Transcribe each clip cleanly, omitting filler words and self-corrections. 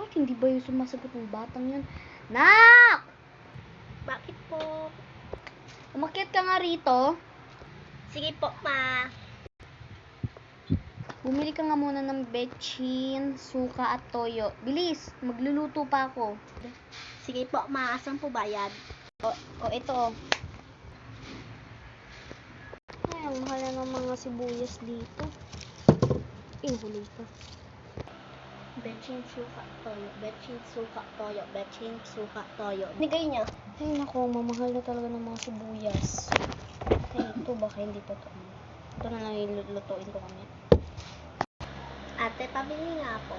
Nak, hindi ba yung sumasagot ng batang yun? Nak! Bakit po? Umakyat ka nga rito. Sige po, ma. Bumili ka nga muna ng betchin, suka at toyo. Bilis, magluluto pa ako. Sige po, ma. Asan po bayad? O ito. Ay, ang mahal na ng mga sibuyas dito. Huli pa. Betchin suka toyo, betchin suka toyo, betchin suka toyo. Nigay niya. Ay, naku, mamahal na talaga ng mga sibuyas. Ay, ito baka hindi pa ito. Ito na lang ilulutuin ko kami. Ate, pabili nga po.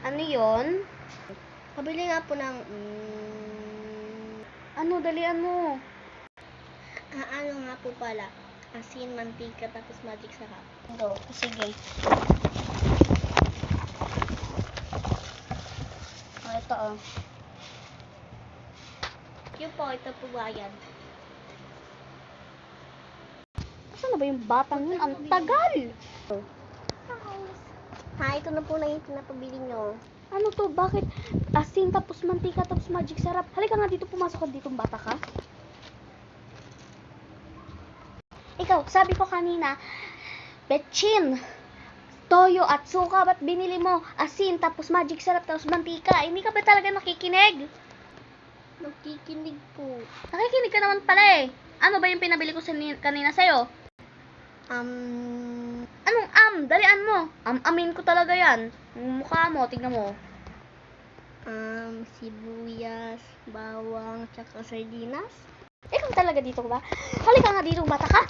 Ano yon? Pabili nga po ng, Ano, dalian mo. ano nga po pala. Asin, mantika, tapos magic sarap. Go, sige. O, ito Yun po, ito po bayad. Saan na ba yung batang yun? Ang tagal! Ha, ito na po na yung pinapabili nyo. Ano to? Bakit asin tapos mantika tapos magic sarap? Halika nga dito, pumasok ka dito, bata ka. Ikaw, sabi ko kanina, betchin, toyo at suka, ba't binili mo asin tapos magic sarap tapos mantika? Hindi ka ba talaga nakikinig? Nakikinig po. Nakikinig ka naman pala eh. Ano ba yung pinabili ko kanina sa'yo? Anong dalian mo. Amin ko talaga yan. Yung mukha mo, tignan mo. Sibuyas, bawang, tsaka sardinas. Ikaw talaga dito ba? Halika nga dito, bata ka.